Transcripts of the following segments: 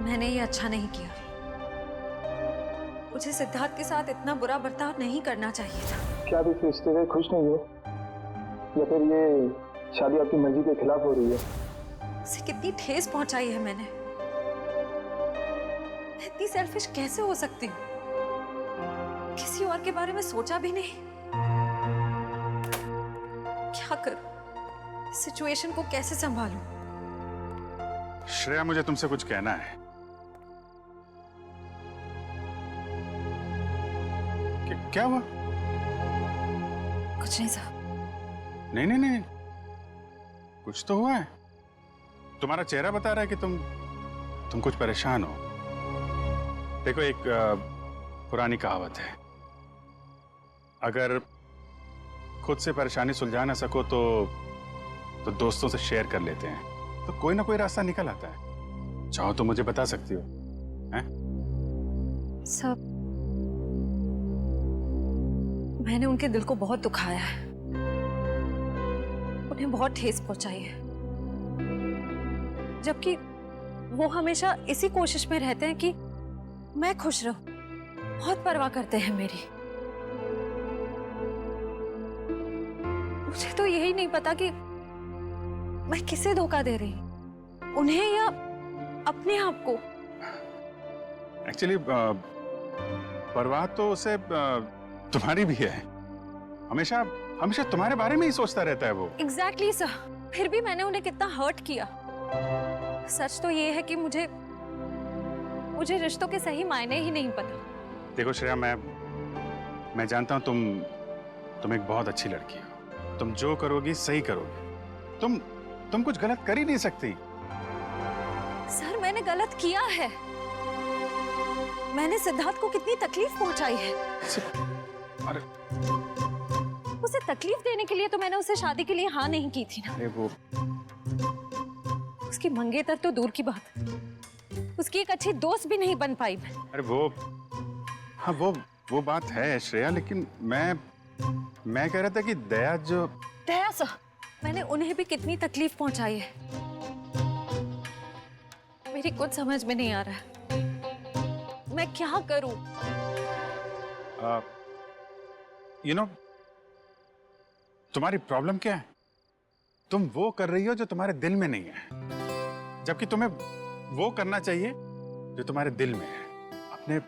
मैंने ये अच्छा नहीं किया। मुझे सिद्धार्थ के साथ इतना बुरा बर्ताव नहीं करना चाहिए था। क्या आप इस रिश्ते से खुश नहीं हो, या फिर ये शादी आपकी मर्जी के खिलाफ हो रही है? उसे कितनी ठेस पहुंचाई है मैंने। मैं इतनी सेल्फिश कैसे हो सकती हूँ? किसी और के बारे में सोचा भी नहीं। क्या करूं? सिचुएशन को कैसे संभालूं? श्रेया, मुझे तुमसे कुछ कहना है। क्या हुआ? कुछ नहीं साहब। नहीं नहीं नहीं, कुछ तो हुआ है। तुम्हारा चेहरा बता रहा है कि तुम कुछ परेशान हो। देखो, एक पुरानी कहावत है, अगर खुद से परेशानी सुलझा ना सको तो दोस्तों से शेयर कर लेते हैं, तो कोई ना कोई रास्ता निकल आता है। चाहो तो मुझे बता सकती हो। हैं? सब मैंने उनके दिल को बहुत दुखाया है, उन्हें बहुत ठेस पहुंचाई है, जबकि वो हमेशा इसी कोशिश में रहते हैं कि मैं खुश रहूं। बहुत परवाह करते हैं मेरी। मुझे तो यही नहीं पता कि मैं किसे धोखा दे रही हूं, उन्हें या अपने आप को। एक्चुअली परवाह तो उसे तुम्हारी भी है। हमेशा हमेशा तुम्हारे बारे में ही सोचता रहता है वो। Exactly sir. फिर भी मैंने उन्हें कितना हर्ट किया। सच तो ये है कि मुझे रिश्तों के सही मायने ही नहीं पता। देखो श्रेया, मैं जानता हूं तुम एक बहुत अच्छी लड़की हो। तुम जो करोगी सही करोगी। तुम कुछ गलत कर ही नहीं सकती। सर, मैंने गलत किया है। मैंने सिद्धार्थ को कितनी तकलीफ पहुंचाई है। अरे उसे तकलीफ देने के लिए तो मैंने उसे शादी के लिए हाँ नहीं की थी ना। अरे वो उसकी मंगेतर तो दूर की बात, उसकी एक अच्छी दोस्त भी नहीं बन पाई मैं। अरे हाँ वो बात है श्रेया, लेकिन मैं कह रहा था कि दया सर, मैंने उन्हें भी कितनी तकलीफ पहुंचाई है। मेरी कुछ समझ में नहीं आ रहा है, मैं क्या करूं? तुम्हारी प्रॉब्लम क्या है? तुम वो कर रही हो जो तुम्हारे दिल में नहीं है, जबकि तुम्हें वो करना चाहिए जो तुम्हारे दिल में है।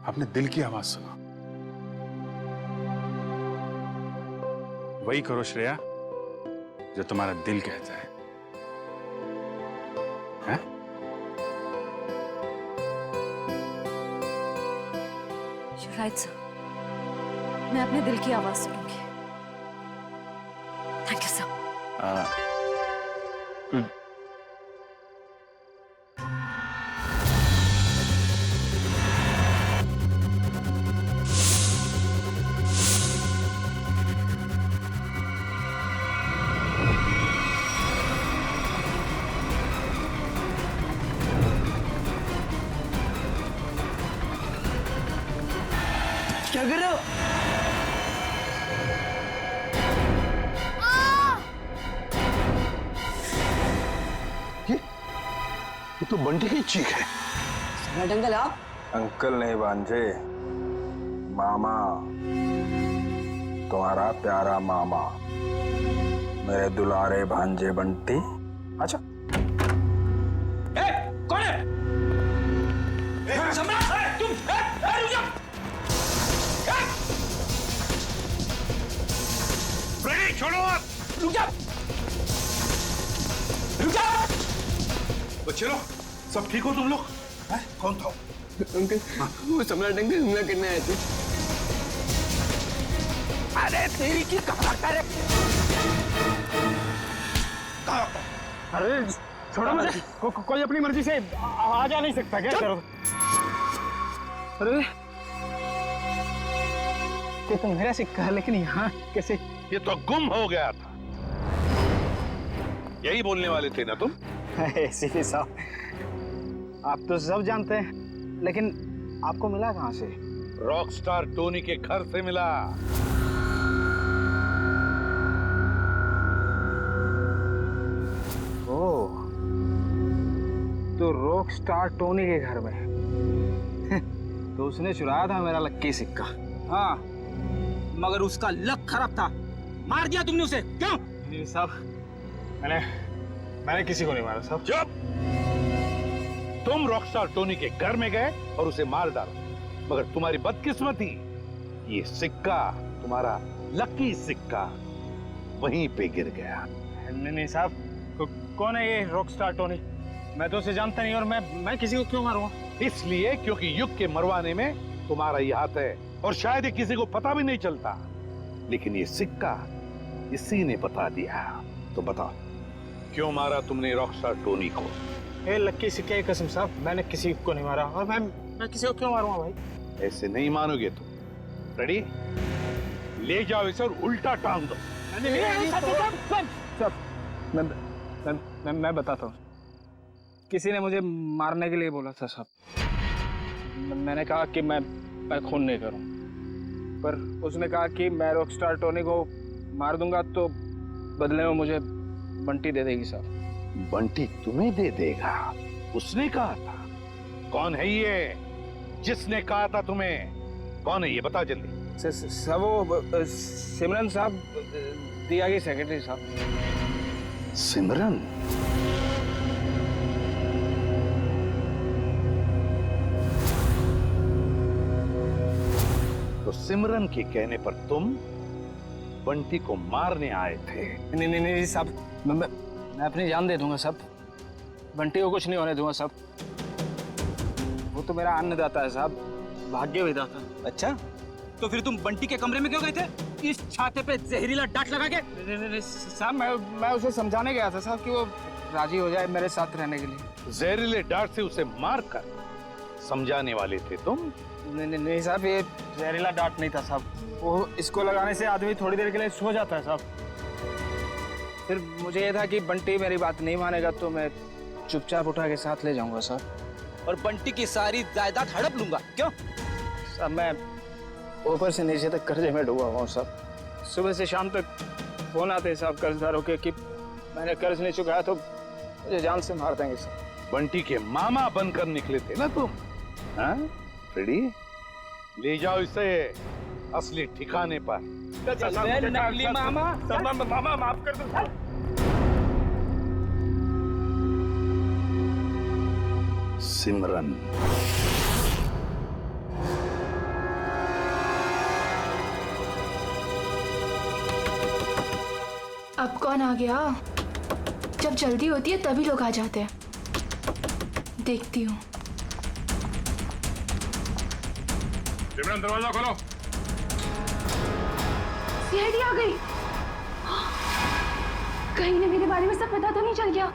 अपने दिल की आवाज सुनो। वही करो श्रेया जो तुम्हारा दिल कहता है। हैं? You're right, sir. मैं अपने दिल की आवाज सुनूंगी। Thank you sir. क्या कर रहे हो? ये तो बंटी की चीख है। सम्राट अंकल आप? अंकल नहीं भांजे, मामा, तुम्हारा प्यारा मामा, मेरे दुलारे भांजे बंटी। अच्छा कौन है? सम्राट, तुम रुक जाओ। छोड़ो आप। रुक जाओ, रुक जाओ। बच्चे लोग सब ठीक हो तुम लोग? कौन था? अंकल, वो सम्राट अंकल हमला करने आए थे। अरे तेरी की कहाँ कर? अरे छोड़ो मुझे। कोई अपनी मर्जी से आ जा नहीं सकता क्या? करो। अरे ये तो मेरा सिक्का है, लेकिन यहाँ कैसे? ये तो गुम हो गया था। यही बोलने वाले थे ना तुम? सीपी साहब, आप तो सब जानते हैं, लेकिन आपको मिला कहाँ से? रॉकस्टार टोनी के घर से मिला। ओह, तो रॉक स्टार टोनी के घर में। तो उसने चुराया था मेरा लक्की सिक्का। हाँ, मगर उसका लक खराब था, मार दिया तुमने उसे, क्यों? नहीं साहब, मैंने किसी को नहीं मारा साहब। चुप! तुम रॉकस्टार टोनी के घर में गए और उसे मार डाला, मगर तुम्हारी बदकिस्मती, ये सिक्का, तुम्हारा लकी सिक्का वहीं पे गिर गया। नहीं साहब, कौन है ये रॉक स्टार टोनी? मैं तो उसे जानता नहीं, और मैं किसी को क्यों मारूंगा? इसलिए क्योंकि युग के मरवाने में तुम्हारा ही हाथ है, और शायद ये किसी को पता भी नहीं चलता, लेकिन ये सिक्का इसी ने बता दिया। तो बताओ, क्यों मारा तुमने रॉकस्टार टोनी को? ए लक्की सिक्के की कसम साहब, मैंने किसी को नहीं मारा, और मैं किसी को क्यों मारूंगा भाई? ऐसे नहीं मानोगे तुम। रेडी? ले जाओ इसे और उल्टा टांग दो। मैं बताता हूँ। किसी ने मुझे मारने के लिए बोला था साहब। मैंने कहा कि मैं खून नहीं करूँ, पर उसने कहा कि मैं रॉकस्टार टोनी को मार दूंगा तो बदले में मुझे बंटी दे देगी साहब। बंटी तुम्हें दे देगा? उसने कहा था? कौन है ये जिसने कहा था तुम्हें? कौन है ये, बता जल्दी। सब वो सिमरन साहब, दिया की सेक्रेटरी साहब। सिमरन? तो सिमरन के कहने पर तुम बंटी को मारने आए थे? नहीं साहब, मैं अपनी जान दे दूंगा साहब। बंटी को कुछ नहीं होने दूंगा साहब। वो तो मेरा अन्नदाता है साहब, भाग्य विधाता। अच्छा, तो फिर तुम बंटी के कमरे में क्यों गए थे? इस छाते पे जहरीला डांट लगा के? नहीं साहब, मैं उसे समझाने गया था साहब कि वो राजी हो जाए मेरे साथ रहने के लिए। जहरीले डांट से उसे मारकर समझाने वाले थे तुम? नहीं साहब, ये जहरीला डांट नहीं था साहब। वो इसको लगाने से आदमी थोड़ी देर के लिए सो जाता है साहब। फिर मुझे ये था कि बंटी मेरी बात नहीं मानेगा तो मैं चुपचाप उठा के साथ ले जाऊंगा साहब। और बंटी की सारी जायदाद हड़प लूंगा, क्यों? साहब मैं ऊपर से नीचे तक कर्जे में डूबा हुआ हूँ साहब। सुबह से शाम तक फोन आते हैं साहब कर्जदारों के कि मैंने कर्ज नहीं चुकाया तो मुझे जान से मार देंगे साहब। बंटी के मामा बनकर निकले थे ना तुम? हाँ? रेडी? ले जाओ इसे असली ठिकाने पर। नकली मामा। मामा माफ कर दो साहब। सिमरन, अब कौन आ गया? जब जल्दी होती है तभी लोग आ जाते हैं। देखती हूँ। सिमरन, दरवाजा खोलो। सीआईडी आ गई। कहीं ने मेरे बारे में सब पता तो नहीं चल गया?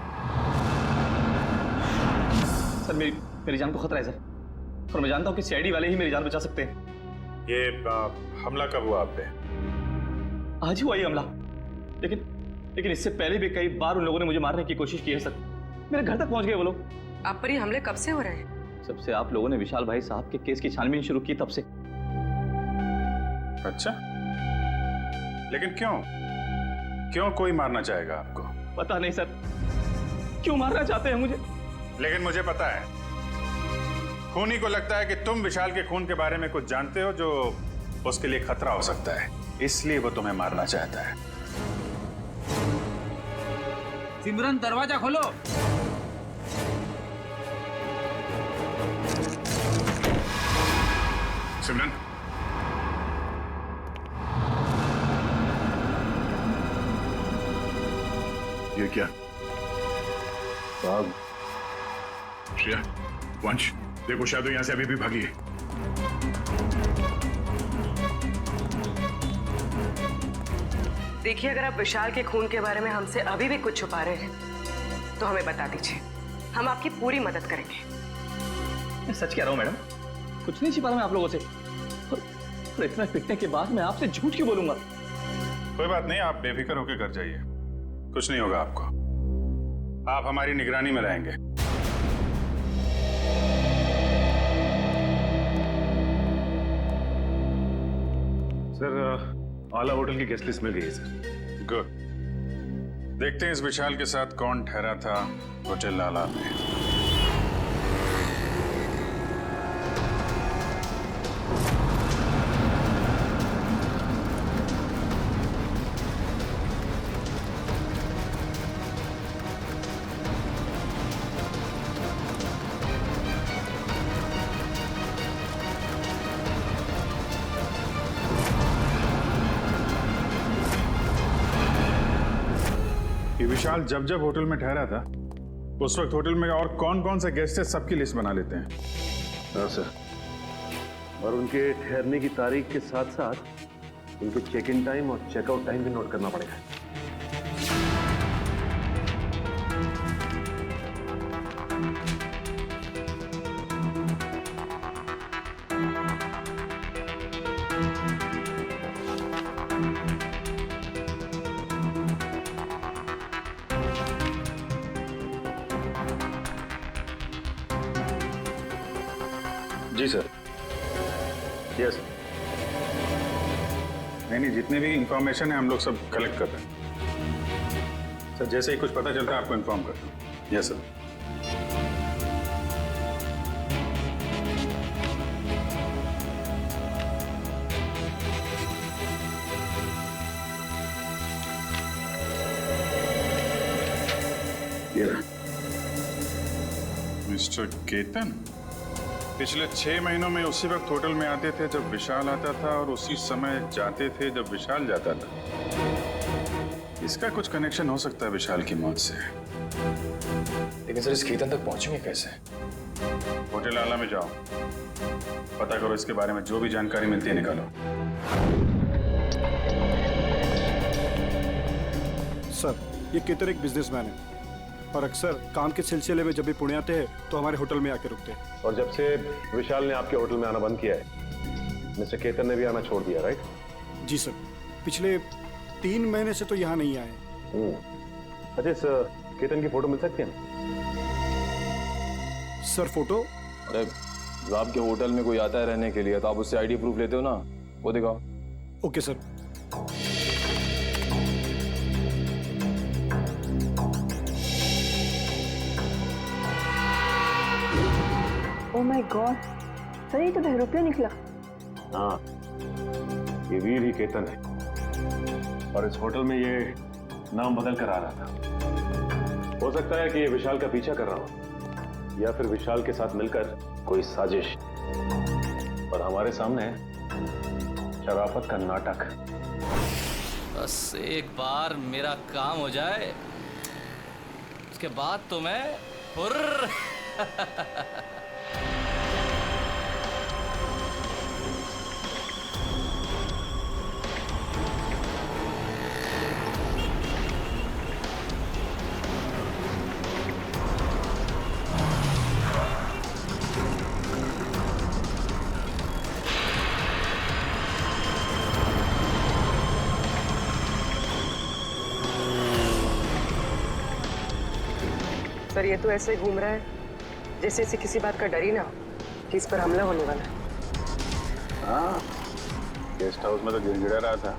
सर मेरी जान को खतरा है सर, और मैं जानता हूँ कि सीआईडी वाले ही मेरी जान बचा सकते हैं। ये हमला कब हुआ आप पे? आज ही हुआ ये हमला, लेकिन इससे पहले भी कई बार उन लोगों ने मुझे मारने की कोशिश की है सर। मेरे घर तक पहुंच गए वो लोग। आप पर ये हमले कब से हो रहे हैं? सबसे आप लोगों ने विशाल भाई साहब के केस की छानबीन शुरू की तब से। अच्छा, लेकिन क्यों कोई मारना चाहेगा आपको? पता नहीं सर, क्यों मारना चाहते हैं मुझे। लेकिन मुझे पता है, खूनी को लगता है कि तुम विशाल के खून के बारे में कुछ जानते हो जो उसके लिए खतरा हो सकता है, इसलिए वो तुम्हें मारना चाहता है। सिमरन, दरवाजा खोलो। सिमरन, ये क्या? श्रेया, वंश, देखो शायद यहाँ से अभी भी भागी है। देखिए, अगर आप विशाल के खून के बारे में हमसे अभी भी कुछ छुपा रहे हैं तो हमें बता दीजिए, हम आपकी पूरी मदद करेंगे। मैं सच कह रहा हूँ मैडम, कुछ नहीं छिपा रहा मैं आप लोगों से, और इतना पिटने के बाद मैं आपसे झूठ क्यों बोलूंगा? कोई बात नहीं, आप बेफिक्र होकर घर जाइए, कुछ नहीं होगा आपको। आप हमारी निगरानी में रहेंगे। सर, आला होटल की गेस्ट लिस्ट मिल गई है सर। गुड, देखते हैं इस विशाल के साथ कौन ठहरा था होटल आला में। विशाल जब जब होटल में ठहरा था उस वक्त होटल में और कौन कौन से गेस्ट है सबकी लिस्ट बना लेते हैं। हाँ सर, और उनके ठहरने की तारीख के साथ साथ उनके चेक इन टाइम और चेकआउट टाइम भी नोट करना पड़ेगा। जी सर। यस। नहीं, जितने भी इंफॉर्मेशन है हम लोग सब कलेक्ट कर रहे हैं सर। जैसे ही कुछ पता चलता है आपको इन्फॉर्म करता हूँ। Yes sir. मिस्टर केतन पिछले 6 महीनों में उसी वक्त होटल में आते थे जब विशाल आता था और उसी समय जाते थे जब विशाल जाता था। इसका कुछ कनेक्शन हो सकता है विशाल की मौत से। लेकिन सर इस केतन तक पहुंचेंगे कैसे? होटल आला में जाओ, पता करो, इसके बारे में जो भी जानकारी मिलती है निकालो। सर ये केतन एक बिजनेसमैन है और अक्सर काम के सिलसिले में जब भी पुणे आते हैं तो हमारे होटल में आके रुकते हैं। और जब से विशाल ने आपके होटल में आना बंद किया है मिस्टर केतन ने भी आना छोड़ दिया, राइट? जी सर, पिछले 3 महीने से तो यहाँ नहीं आए। अच्छा, इस केतन की फोटो मिल सकती है? Sir photo? अरे जब आपके होटल में कोई आता है रहने के लिए तो आप उससे आईडी प्रूफ लेते हो ना, वो दिखाओ। Okay sir. Oh my God, sir ये तो बहरूपिया निकला। हाँ, ये वीर ही केतन है और इस होटल में ये नाम बदल कर आ रहा था। हो सकता है कि ये विशाल का पीछा कर रहा हो या फिर विशाल के साथ मिलकर कोई साजिश, और हमारे सामने शराफत का नाटक। बस एक बार मेरा काम हो जाए उसके बाद तो मैं हुर्र। सर ये तो ऐसे घूम रहा है जैसे इसे किसी बात का डर ही ना हो कि इस पर हमला होने वाला है। हाँ, गेस्ट हाउस में तो गिड़गिड़ा रहा था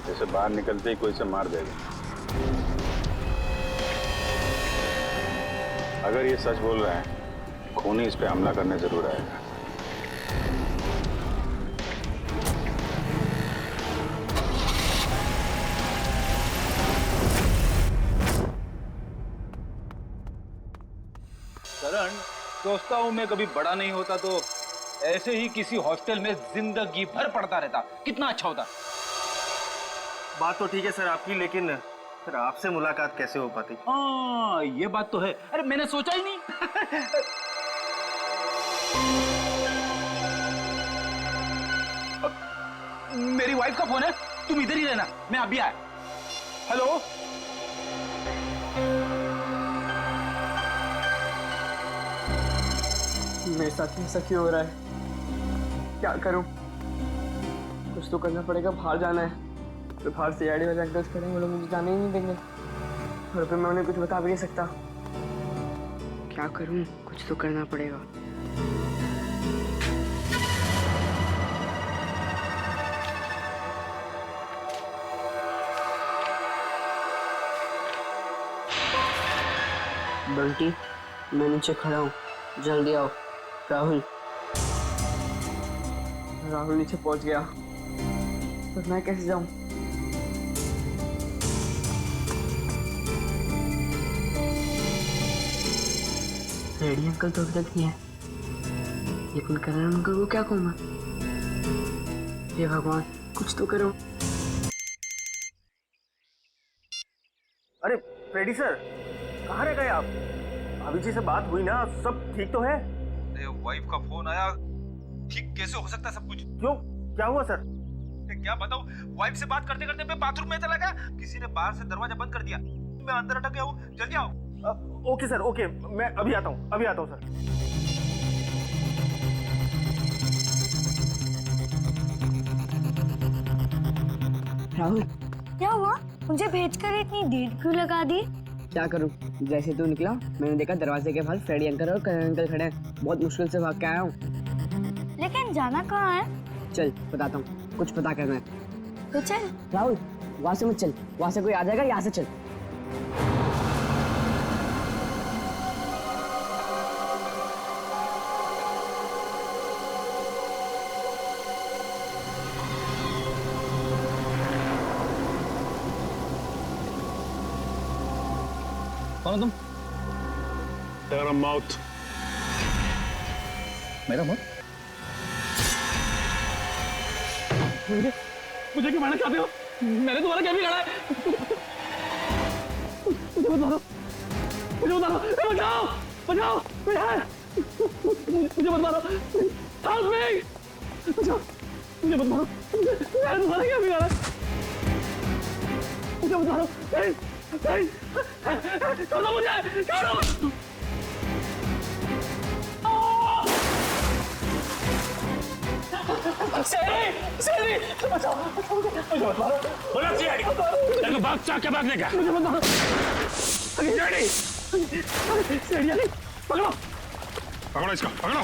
जैसे बाहर निकलते ही कोई से मार देगा। अगर ये सच बोल रहा है खूनी इस पे हमला करने जरूर आएगा। करण, सोचता हूँ मैं कभी बड़ा नहीं होता तो ऐसे ही किसी हॉस्टल में जिंदगी भर पढ़ता रहता, कितना अच्छा होता। बात तो ठीक है सर आपकी, लेकिन फिर आपसे मुलाकात कैसे हो पाती? हाँ ये बात तो है। अरे मैंने सोचा ही नहीं। मेरी वाइफ का फोन है, तुम इधर ही रहना, मैं अभी आया। हेलो, मेरे साथ ऐसा क्यों हो रहा है? क्या करूं? कुछ तो करना पड़ेगा। बाहर जाना है तो बाहर से आईडी वाले अंकल्स करेंगे, वो लोग मुझे जाने ही नहीं देंगे और फिर मैं उन्हें कुछ बता भी नहीं सकता। क्या करूं? कुछ तो करना पड़ेगा। बंटी, मैं नीचे खड़ा हूँ, जल्दी आओ। राहुल नीचे पहुंच गया, पर मैं कैसे जाऊं? रेडी अंकल तो अभी तक नहीं है, लेकिन करण अंकल को क्या कहूंगा? हे भगवान, कुछ तो करो। अरे फ्रेडी सर, कहाँ रह गए आप? भाभी जी से बात हुई ना? सब ठीक तो है? वाइफ का फोन आया, ठीक कैसे हो सकता है सब कुछ? क्यों, क्या हुआ सर? क्या बताऊं, वाइफ से बात करते करते मैं बाथरूम में चला गया, किसी ने बाहर से दरवाजा बंद कर दिया, मैं अंदर अटक गया हूँ, जल्दी आओ। ओके सर, ओके, मैं अभी आता हूँ सर। राहुल, क्या हुआ? मुझे भेजकर इतनी देर क्यों लगा दी? क्या करूं? जैसे तू निकला मैंने देखा दरवाजे के बाहर फ्रेडी अंकल और करण अंकल खड़े हैं। बहुत मुश्किल से भाग के आया हूँ। लेकिन जाना कहाँ है? चल बताता हूँ, कुछ पता करना है तो चल। राहुल, वहाँ से मत चल, वहाँ से कोई आ जाएगा, यहाँ से चल। कौन तुम? तेरा मौत। मेरा मौत? मुझे क्यों मारना चाहते हो? मैंने तुम्हारा क्या बिगाड़ा है? मुझे मत मारो, मुझे मत मारो, बचाओ, बचाओ, मुझे मत मारो, हेल्प मी, बचाओ, मुझे मत मारो, मैंने तुम्हारा क्या बिगाड़ा है? मुझे मत मारो, छोड़ो मुझे, छोड़ो। सेरी, बचाओ, मुझे मत मारो। बोला सीआईडी, तेरे भाग चाके भागने का। मुझे मत मारो। सीआईडी, सीआईडी, पकड़ो, पकड़ो इसको, पकड़ो।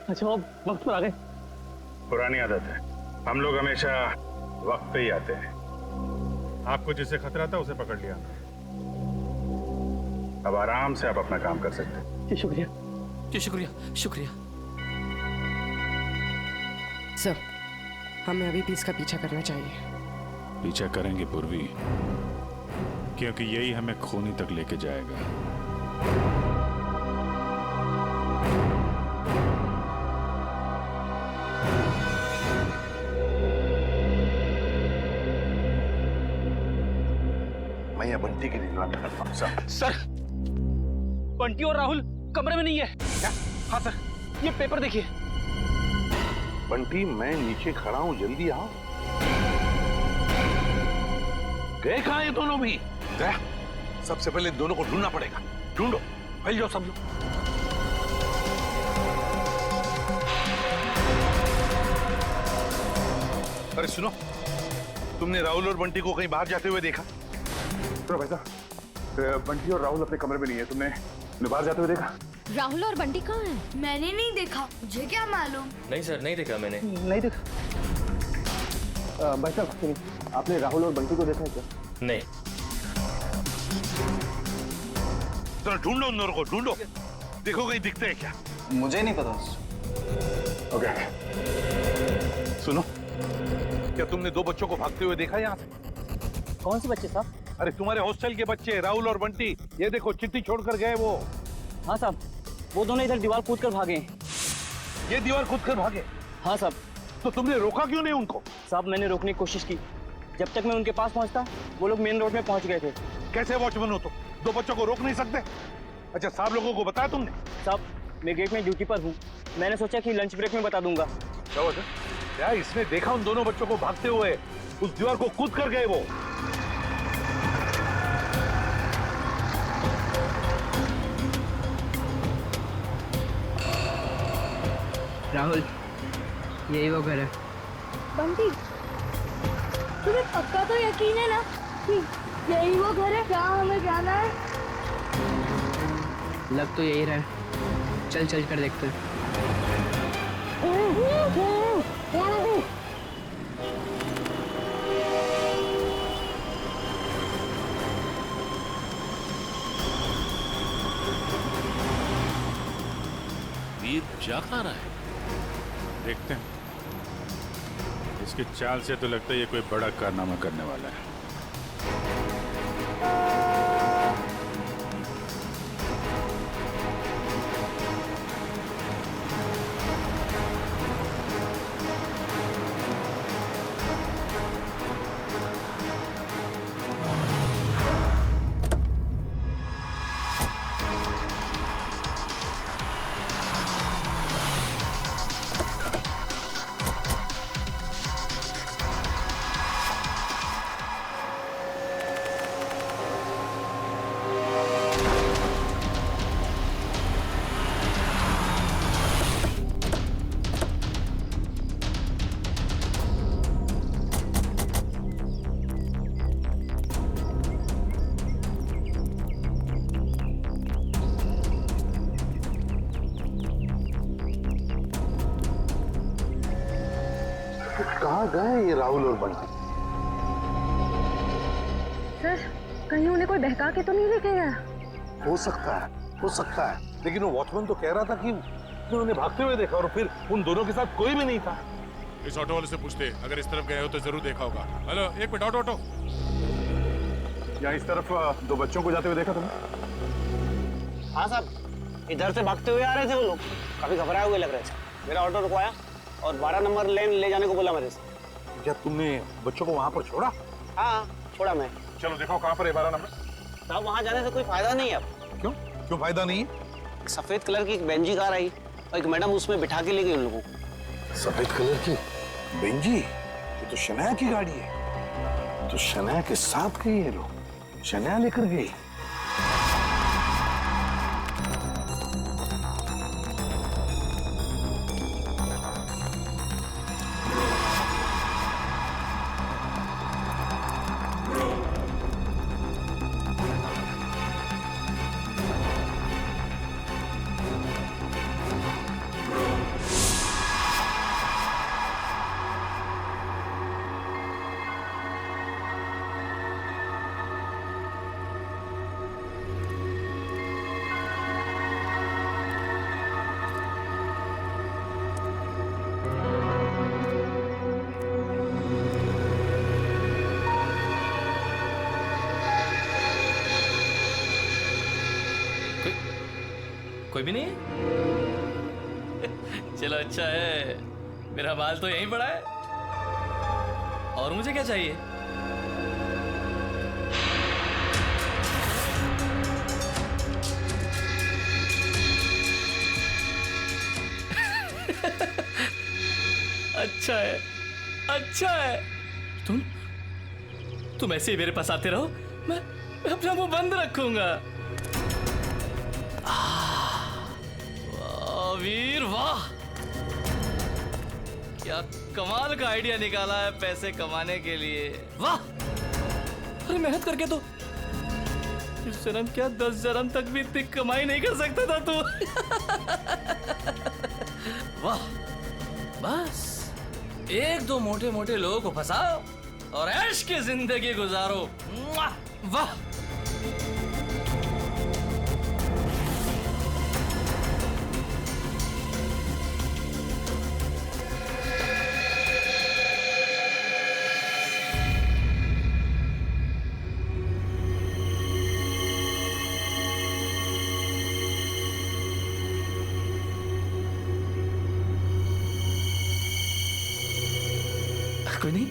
अच्छा, वक्त पर आ गए। पुरानी आदत है, हम लोग हमेशा वक्त पे ही आते हैं। आपको जिससे खतरा था उसे पकड़ लिया, अब आराम से आप अपना काम कर सकते हैं। जी शुक्रिया, जी शुक्रिया, शुक्रिया। सर, हमें अभी भी इसका पीछा करना चाहिए। पीछा करेंगे पूर्वी, क्योंकि यही हमें खूनी तक लेके जाएगा। मैं ये बंटी की निगरानी करता हूं। सर, बंटी और राहुल कमरे में नहीं है। क्या? हाँ सर, ये पेपर देखिए। बंटी, मैं नीचे खड़ा हूं, जल्दी आओ। गए कहां ये दोनों भी? गया, सबसे पहले दोनों को ढूंढना पड़ेगा। ढूंढो, फैल जाओ सब लोग। अरे सुनो, तुमने राहुल और बंटी को कहीं बाहर जाते हुए देखा? तो भाई साहब, बंटी और राहुल अपने कमरे में नहीं है, तुमने बाहर जाते हुए देखा? राहुल और बंटी कहाँ हैं? मैंने नहीं देखा, मुझे क्या मालूम। नहीं सर, नहीं देखा मैंने। नहीं देखा। भाई साहब सुनिए, आपने राहुल और बंटी को देखा है क्या? नहीं। चलो ढूंढो उन दोनों को, ढूंढो, देखो कहीं दिखते हैं क्या। मुझे नहीं पता। ओके, सुनो, क्या तुमने दो बच्चों को भागते हुए देखा यहाँ से? कौन से बच्चे साहब? अरे तुम्हारे हॉस्टल के बच्चे, राहुल और बंटी। ये देखो, चिट्ठी छोड़कर गए वो। हाँ साहब, वो दोनों इधर दीवार कूद कर भागे। ये दीवार कूद कर भागे? हाँ साहब। तो तुमने रोका क्यों नहीं उनको? साहब, मैंने रोकने की कोशिश की, जब तक मैं उनके पास पहुंचता वो लोग मेन रोड में पहुंच गए थे। कैसे वॉचमैन हो तुम? दो बच्चों को रोक नहीं सकते? अच्छा, साहब लोगों को बताया तुमने? साहब, मैं गेट में ड्यूटी पर हूँ, मैंने सोचा कि लंच ब्रेक में बता दूंगा। क्या इसने देखा उन दोनों बच्चों को भागते हुए? उस दीवार को कूद कर गए वो। राहुल, यही वो घर है। बंटी, तुम्हें पक्का तो यकीन है ना कि यही वो घर है? क्या हमें जाना है? लग तो यही रहा है, चल चल कर देखते हैं। वीर जा कहाँ रहा है? देखते हैं, इसकी चाल से तो लगता है ये कोई बड़ा कारनामा करने वाला है। कहाँ गए ये राहुल और बंटी? सर कहीं उन्हें कोई बहका के तो नहीं लेके गया? हो सकता है, लेकिन वो वॉचमैन तो कह रहा था कि उन्होंने भागते हुए देखा और फिर उन दोनों के साथ कोई भी नहीं था। इस ऑटो वाले से पूछते, अगर इस तरफ गए हो तो जरूर देखा होगा। हेलो, एक मिनट, ऑटो। यहाँ इस तरफ दो बच्चों को जाते हुए देखा तुमने? हाँ साहब, इधर से भागते हुए आ रहे थे वो लोग, काफी घबराए हुए लग रहे थे। मेरा ऑटो रुकवाया और 12 नंबर लेन ले जाने को बोला मेरे से। क्या तुमने बच्चों को वहाँ पर छोड़ा? हाँ छोड़ा मैं। चलो देखो कहाँ पर है 12 नंबर। साहब वहाँ जाने से कोई फायदा नहीं है अब। क्यों फायदा नहीं है? सफेद कलर की एक बेंजी कार आई और एक मैडम उसमें बिठा के ले गई उन लोगों को। सफेद कलर की बेंजी? ये तो शनाया की गाड़ी है। तो शनाया के साथ गई ये लोग, शनाया लेकर गई। कोई भी नहीं है? चलो अच्छा है, मेरा माल तो यहीं पड़ा है। और मुझे क्या चाहिए? अच्छा है। तुम ऐसे ही मेरे पास आते रहो, मैं अपना मुंह बंद रखूंगा। वीर वाह, क्या कमाल का आइडिया निकाला है पैसे कमाने के लिए। वाह, अरे मेहनत करके तो इस जन्म क्या 10 जन्म तक भी इतनी कमाई नहीं कर सकता था तू। वाह, बस एक दो मोटे मोटे लोगों को फंसाओ और ऐश की जिंदगी गुजारो। वाह, कोई नहीं,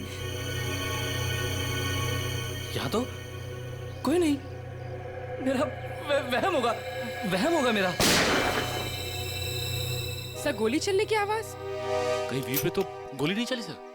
यहाँ तो कोई नहीं। मेरा वहम होगा मेरा। सर गोली चलने की आवाज? कहीं वीर पे तो गोली नहीं चली सर।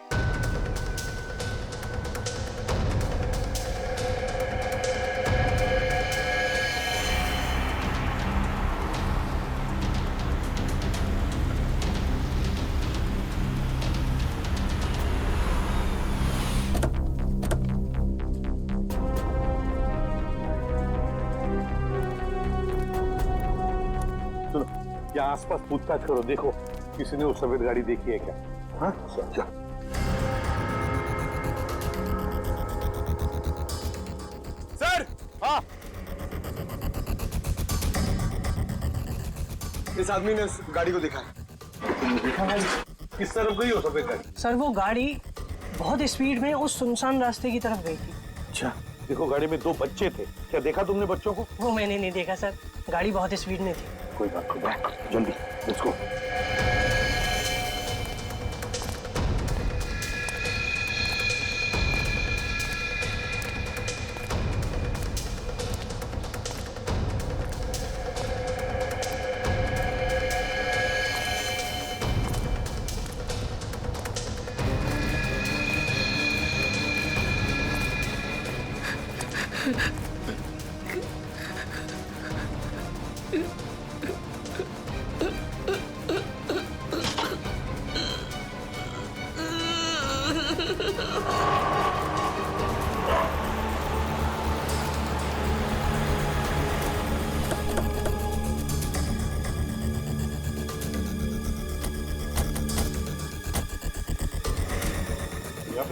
यहाँ आसपास पूछताछ करो, देखो किसी ने वो सफेद गाड़ी देखी है क्या? हाँ चल। सर, हाँ, इस आदमी ने उस गाड़ी को देखा है। किस तरफ गई हो सफेद गाड़ी? सर वो गाड़ी बहुत स्पीड में उस सुनसान रास्ते की तरफ गई थी। अच्छा, देखो गाड़ी में 2 बच्चे थे, क्या देखा तुमने बच्चों को? वो मैंने नहीं देखा सर, गाड़ी बहुत स्पीड में थी। कोई बात नहीं, जल्दी लेट्स गो।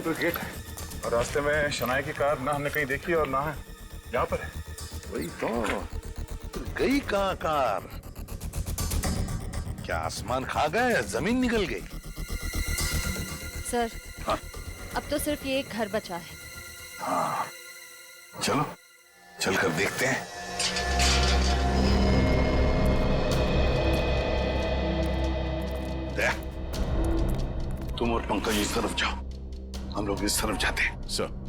तो गेट है और रास्ते में शनाया की कार ना हमने कहीं देखी और ना है यहाँ पर है। वही तो गई कहाँ कार? क्या आसमान खा गए या जमीन निकल गई? सर हाँ? अब तो सिर्फ ये एक घर बचा है। हाँ, चलो चलकर देखते हैं। दया, तुम और पंकज इस तरफ जाओ, हम लोग इस तरफ जाते हैं। सर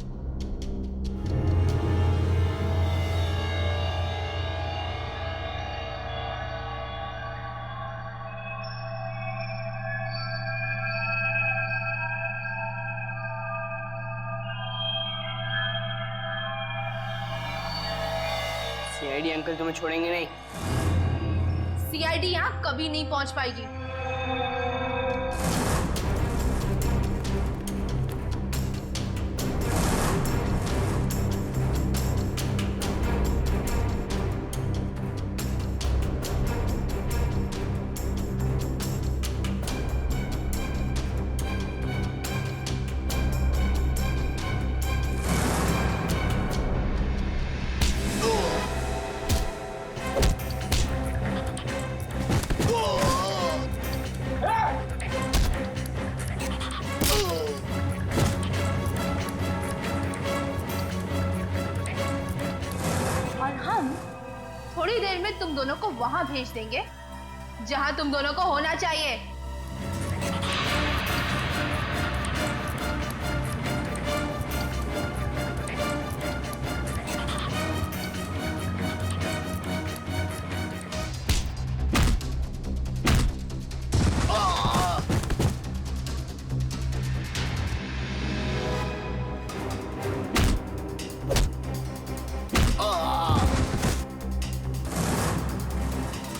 सीआईडी अंकल तुम्हें छोड़ेंगे नहीं। सीआईडी यहाँ कभी नहीं पहुंच पाएगी। थोड़ी देर में तुम दोनों को वहां भेज देंगे जहां तुम दोनों को होना चाहिए।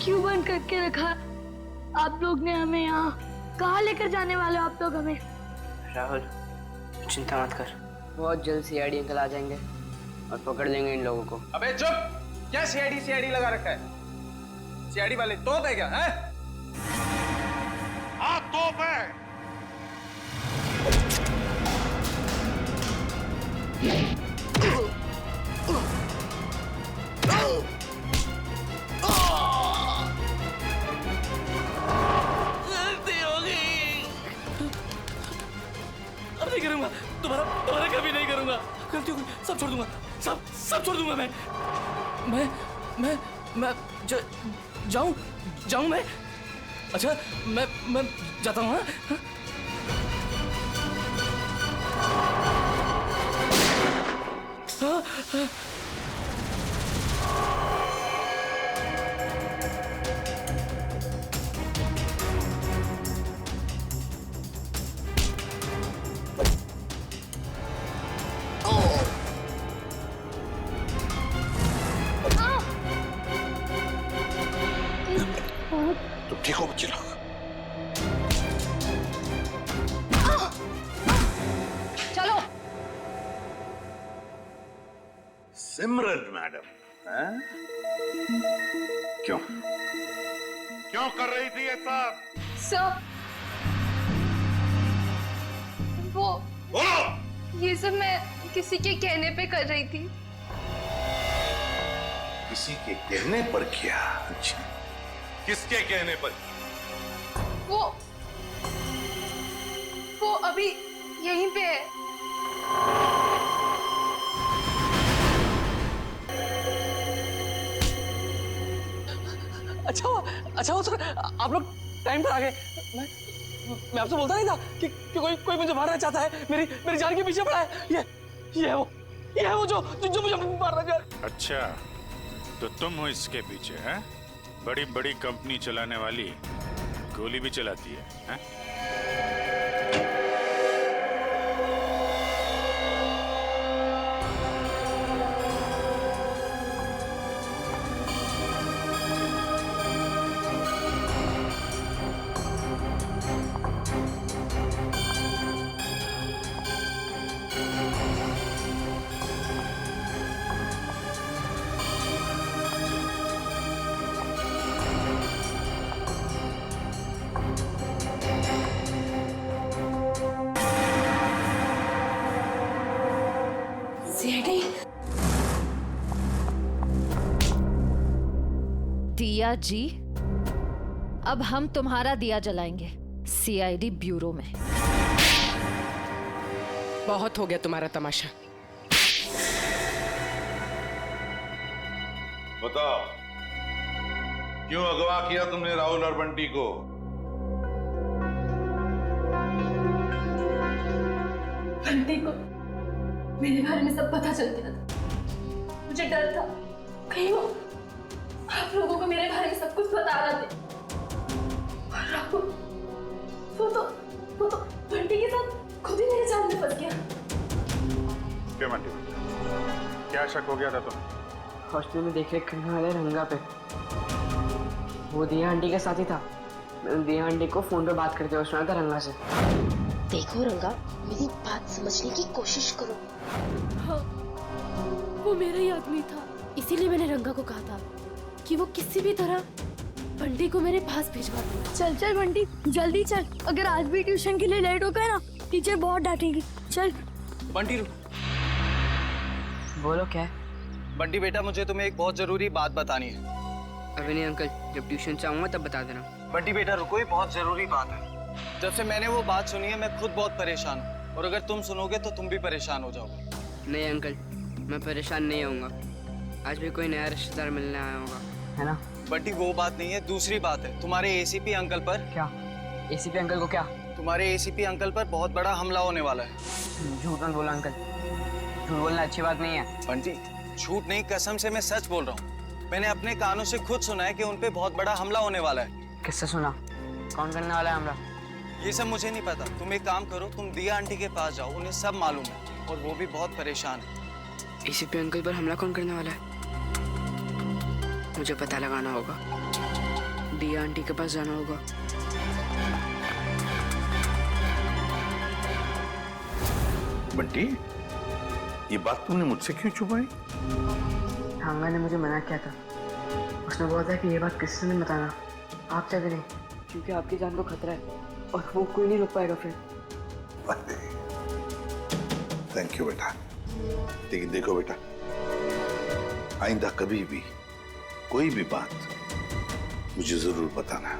क्यों बंद करके रखा आप लोग ने हमें यहाँ? कहाँ लेकर जाने वाले हो आप लोग हमें? राहुल चिंता मत कर, बहुत जल्द सीआईडी अंकल आ जाएंगे और पकड़ लेंगे इन लोगों को। अबे चुप! क्या सीआईडी लगा रखा है? सीआईडी वाले तोप है क्या? हैं? हाँ तोप है। अब नहीं करूंगा, दोबारा कभी नहीं करूंगा। गलती हो गई, सब छोड़ दूंगा, सब छोड़ दूंगा मैं जाऊं मैं? अच्छा मैं जाता हूँ। हाँ? तुम ठीक हो बच्चे लोग? चलो। सिमरन मैडम, हैं? क्यों कर रही थी ये सब? सर वो बोलो। ये सब मैं किसी के कहने पे कर रही थी। किसी के कहने पर किया? अच्छा, किसके कहने पर? वो अभी यहीं पे है। अच्छा हो सर, आप लोग टाइम पर आ गए। मैं आपसे बोलता नहीं था कि कोई मुझे मारना चाहता है, मेरी जान के पीछे पड़ा है। ये है वो जो मुझे मारना चाह रहा है। अच्छा, तो तुम हो इसके पीछे, हैं? बड़ी बड़ी कंपनी चलाने वाली गोली भी चलाती है, हैं? दिया जी, अब हम तुम्हारा दिया जलाएंगे सीआईडी ब्यूरो में। बहुत हो गया तुम्हारा तमाशा। बताओ, क्यों अगवा किया तुमने राहुल और बंटी को? बंटी को मेरे बारे में सब पता चल गया था। मुझे डर था कहीं वो आप लोगों को मेरे बारे में सब कुछ बता रहे थे। और राहुल वो तो बंटी के साथ खुद ही मेरे जाल में फंस गया। क्यों बंटी, क्या शक हो गया था तुम्हें? हॉस्टल में देख रेख करने वाले रंगा पे वो दिया आंटी के साथ ही था। मैंने दिया आंटी को फोन पे बात करते हुए सुना था रंगा से। देखो रंगा, मेरी बात समझने की कोशिश करो। हाँ, वो मेरा ही आदमी था, इसीलिए मैंने रंगा को कहा था कि वो किसी भी तरह बंटी को मेरे पास भिजवा दे। चल चल बंटी, जल्दी चल। अगर आज भी ट्यूशन के लिए लेट हो गए ना, टीचर बहुत डांटेगी। चल बंटी रुक। बोलो क्या है? बंटी बेटा, मुझे तुम्हें एक बहुत जरूरी बात बतानी है। अभी नहीं अंकल, जब ट्यूशन से आऊंगा तब बता देना। बंटी बेटा रुको, ये बहुत जरूरी बात है। जब से मैंने वो बात सुनी है मैं खुद बहुत परेशान हूँ, और अगर तुम सुनोगे तो तुम भी परेशान हो जाओगे। नहीं अंकल, मैं परेशान नहीं होऊंगा। आज भी कोई नया रिश्तेदार मिलने आया होगा, है ना? बंटी वो बात नहीं है, दूसरी बात है। तुम्हारे एसीपी अंकल पर। क्या एसीपी अंकल को? क्या? तुम्हारे एसीपी अंकल पर बहुत बड़ा हमला होने वाला है। झूठ मत बोला अंकल, झूठ बोलना अच्छी बात नहीं है। बंटी झूठ नहीं, कसम से मैं सच बोल रहा हूँ। मैंने अपने कानों से खुद सुना है कि उन पे बहुत बड़ा हमला होने वाला है। किससे सुना? कौन करने वाला है हमला? ये सब मुझे नहीं पता। तुम एक काम करो, तुम दिया आंटी के पास जाओ, उन्हें सब मालूम है और वो भी बहुत परेशान है। एसीपी अंकल पर हमला कौन करने वाला है? मुझे पता लगाना होगा, दिया आंटी के पास जाना होगा। बंटी, ये बात तुमने मुझसे क्यों छुपाई? ठांगा ने मुझे मना किया था। उसने बोला था कि ये बात किसी से नहीं बताना, आप चाहे नहीं, क्योंकि आपकी जान को खतरा है और वो कोई नहीं रोक पाएगा फिर। थैंक यू बेटा। लेकिन देखो बेटा, आइंदा कभी भी कोई भी बात मुझे जरूर बताना।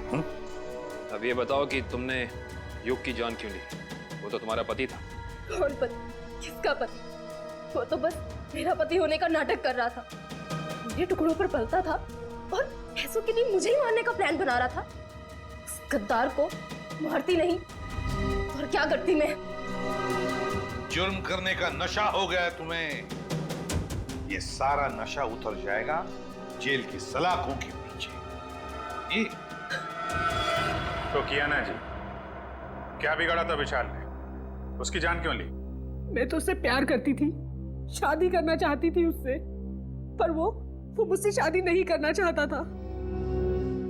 अब ये बताओ कि तुमने युग की जान क्यों ली? वो तो तुम्हारा पति था। कौन पति? किसका पति? वो तो बस मेरा पति होने का नाटक कर रहा था, मेरे टुकड़ों पर पलता था और पैसों के लिए मुझे ही मारने का प्लान बना रहा था। उस गद्दार को मारती नहीं और क्या करती मैं? जुर्म करने का नशा हो गया है तुम्हें। ये सारा नशा उतर जाएगा जेल की सलाखों के पीछे। ये तो किया ना जी, क्या बिगाड़ा था विशाल ने? उसकी जान क्यों ली? मैं तो उससे प्यार करती थी, शादी करना चाहती थी उससे, पर वो मुझसे शादी नहीं करना चाहता था।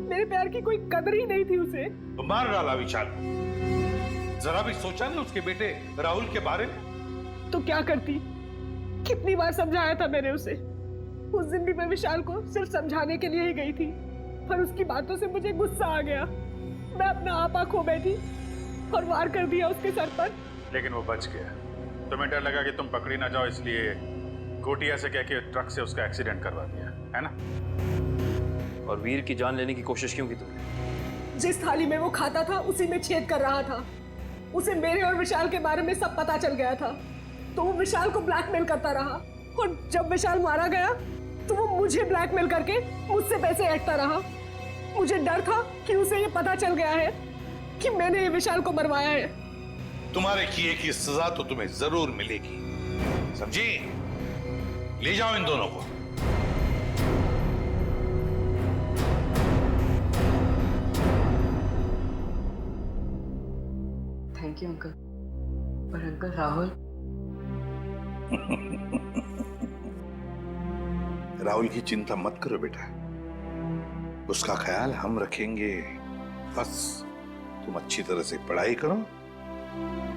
मेरे प्यार की कोई कदर ही नहीं थी उसे। तो मार डाला विशाल को। जरा भी सोचा नहीं उसके बेटे राहुल के बारे में? तो क्या करती? कितनी बार समझाया था मैंने उसे। उस दिन भी मैं विशाल को सिर्फ समझाने के लिए ही गई थी, पर उसकी बातों से मुझे गुस्सा आ गया। मैं अपना आपा खो बैठी और वार कर दिया उसके सर पर। लेकिन वो बच गया। तुम्हें डर लगा कि तुम पकड़ी ना जाओ, इसलिए गोटिया से कह के ट्रक से उसका एक्सीडेंट करवा दिया, है ना? और वीर की जान लेने की कोशिश क्यों की तुमने? जिस थाली में वो खाता था उसी में छेद कर रहा था। उसे मेरे और विशाल के बारे में सब पता चल गया था, तो वो विशाल को ब्लैकमेल करता रहा। और जब विशाल मारा गया तो वो मुझे ब्लैकमेल करके मुझसे पैसे ऐंठता रहा। मुझे डर था कि उसे ये पता चल गया है कि मैंने ये विशाल को मरवाया है। तुम्हारे किए की सजा तो तुम्हें जरूर मिलेगी, समझी? ले जाओ इन दोनों को। Thank you uncle. पर अंकल राहुल राहुल की चिंता मत करो बेटा, उसका ख्याल हम रखेंगे। बस तुम अच्छी तरह से पढ़ाई करो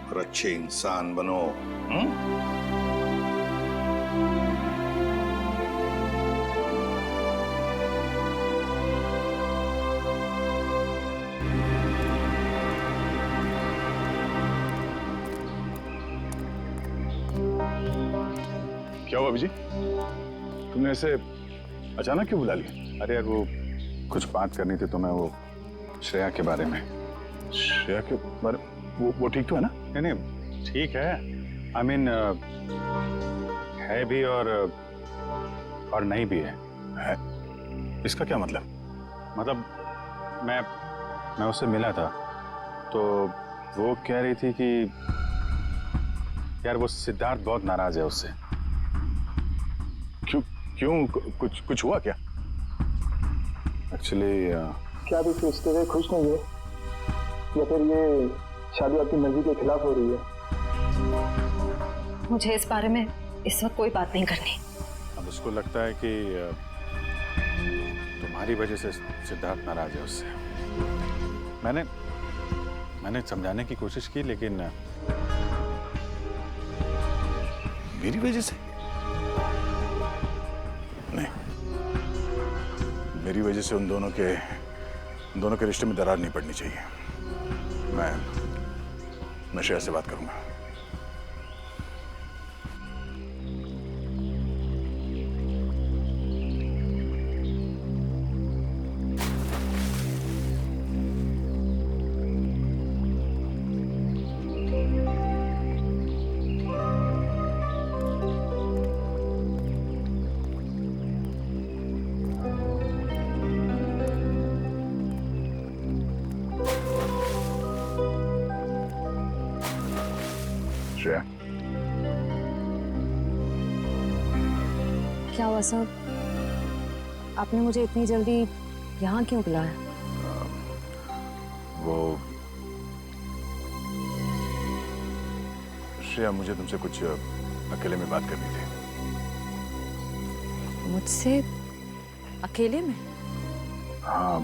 और अच्छे इंसान बनो। क्या हुआ अभिजीत? तुमने ऐसे अचानक क्यों बुला लिया? अरे यार, वो कुछ बात करनी थी तुम्हें, वो श्रेया के बारे में। श्रेया के बारे वो ठीक तो है ना? नहीं नहीं ठीक है, आई मीन है भी और नहीं भी है। इसका क्या मतलब? मतलब मैं उससे मिला था तो वो कह रही थी कि यार वो सिद्धार्थ बहुत नाराज है उससे। क्यों कुछ हुआ क्या? एक्चुअली क्या आप इस रिश्ते से खुश नहीं है, या फिर ये शादी आपकी मर्जी के खिलाफ हो रही है? मुझे इस बारे में इस वक्त कोई बात नहीं करनी। अब उसको लगता है कि तुम्हारी वजह से सिद्धार्थ नाराज है उससे। मैंने समझाने की कोशिश की, लेकिन मेरी वजह से नहीं, मेरी वजह से उन दोनों के रिश्ते में दरार नहीं पड़नी चाहिए। मैं श्रेया से बात करूंगा। श्रेया, क्या हुआ सर? आपने मुझे इतनी जल्दी यहाँ क्यों बुलाया? वो श्रेया, मुझे तुमसे कुछ अकेले में बात करनी थी। मुझसे अकेले में? हाँ,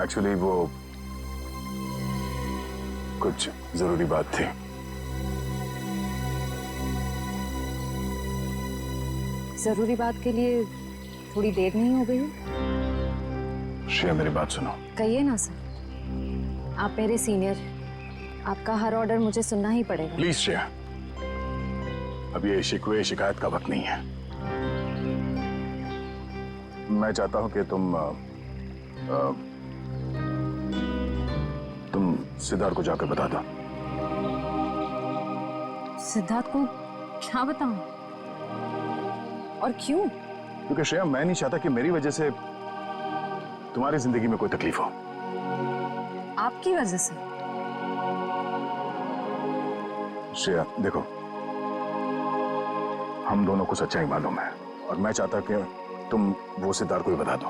एक्चुअली वो कुछ जरूरी बात थी। जरूरी बात के लिए थोड़ी देर नहीं हो गई? श्रेया, मेरी बात सुनो। कहिए ना सर, आप मेरे सीनियर, आपका हर ऑर्डर मुझे सुनना ही पड़ेगा। प्लीज श्रेया, अब ये शिकवे शिकायत का वक्त नहीं है। मैं चाहता हूं कि तुम सिद्धार्थ को जाकर बता दो। सिद्धार्थ को क्या बताऊं? और क्यों? क्योंकि श्रेया, मैं नहीं चाहता कि मेरी वजह से तुम्हारी जिंदगी में कोई तकलीफ हो। आपकी वजह से? श्रेया देखो, हम दोनों को सच्चाई मालूम है और मैं चाहता कि तुम वो सिद्धार्थ को ही बता दो।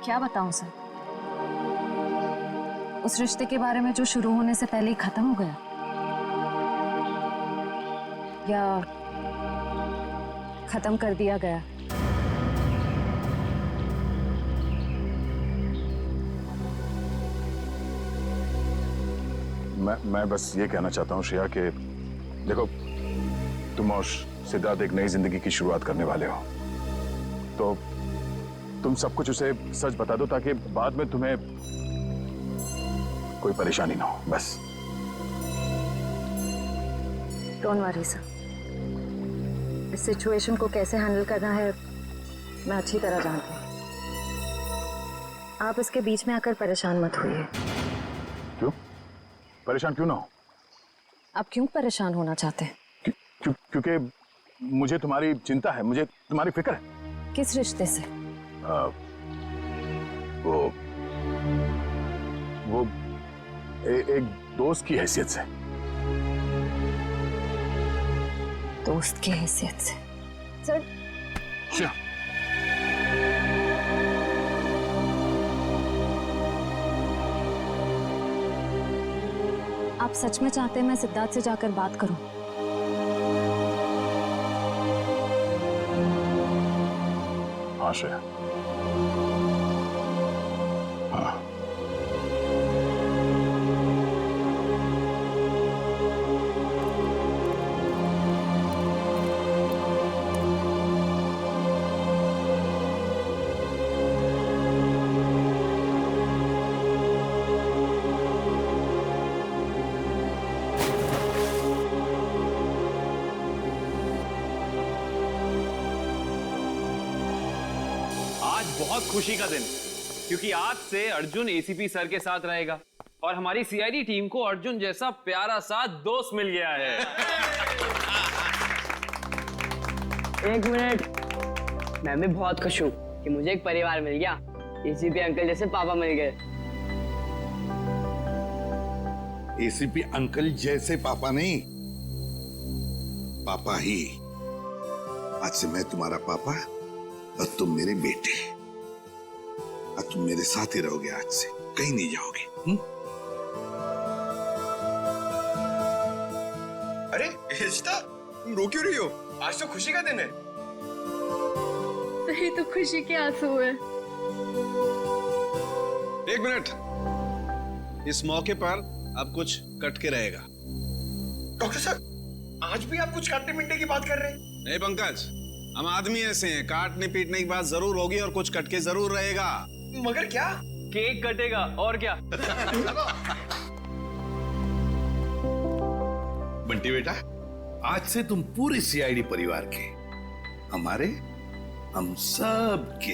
क्या बताऊं सर? उस रिश्ते के बारे में जो शुरू होने से पहले ही खत्म हो गया, या खत्म कर दिया गया? मैं बस ये कहना चाहता हूँ श्रेया कि देखो, तुम और सिद्धार्थ एक नई जिंदगी की शुरुआत करने वाले हो, तो तुम सब कुछ उसे सच बता दो ताकि बाद में तुम्हें कोई परेशानी ना हो। बस डोंट वरी सर, इस सिचुएशन को कैसे हैंडल करना है मैं अच्छी तरह जानती हूँ। आप इसके बीच में आकर परेशान मत होइए। क्यों? परेशान क्यों ना हो? आप क्यों परेशान होना चाहते हैं? क्योंकि मुझे तुम्हारी चिंता है, मुझे तुम्हारी फिक्र है। किस रिश्ते से? वो एक दोस्त की हैसियत से। दोस्त की हैसियत से? सर क्या? आप सच में चाहते हैं मैं सिद्धार्थ से जाकर बात करूं? हाँ श्रेया, हाँ। बहुत खुशी का दिन, क्योंकि आज से अर्जुन एसीपी सर के साथ रहेगा और हमारी सीआईडी टीम को अर्जुन जैसा प्यारा सा दोस्त मिल गया है। एक मिनट, मैं भी बहुत खुश हूँ कि मुझे एक परिवार मिल गया। एसीपी अंकल जैसे पापा मिल गए। एसीपी अंकल जैसे पापा नहीं, पापा ही। आज से मैं तुम्हारा पापा और तुम मेरे बेटे। और तुम मेरे साथ ही रहोगे, आज से कहीं नहीं जाओगे। अरे रिश्ता, तुम रो क्यों रही हो? आज तो खुशी का दिन है। सही तो खुशी के आंसू है। एक मिनट, इस मौके पर अब कुछ कट के रहेगा। डॉक्टर साहब, आज भी आप कुछ काटने पीटने की बात कर रहे हैं? नहीं पंकज, हम आदमी ऐसे हैं, काटने पीटने की बात जरूर होगी और कुछ कट के जरूर रहेगा। मगर क्या? केक कटेगा और क्या। बंटी बेटा, आज से तुम पूरे सीआईडी परिवार के, हमारे, हम सब के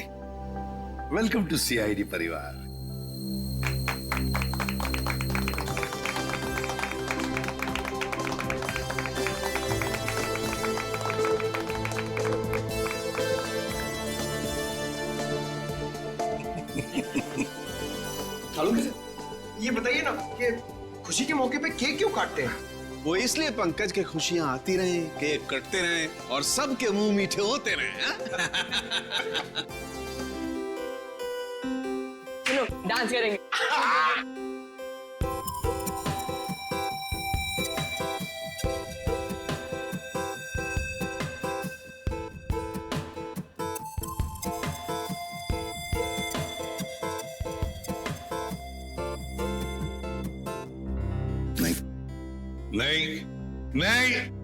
वेलकम टू सीआईडी परिवार। ये बताइए ना कि खुशी के मौके पे केक क्यों काटते हैं? वो इसलिए पंकज के खुशियां आती रहें, केक कटते रहें और सबके मुंह मीठे होते रहें। चलो डांस करेंगे। नहीं, नहीं, नहीं।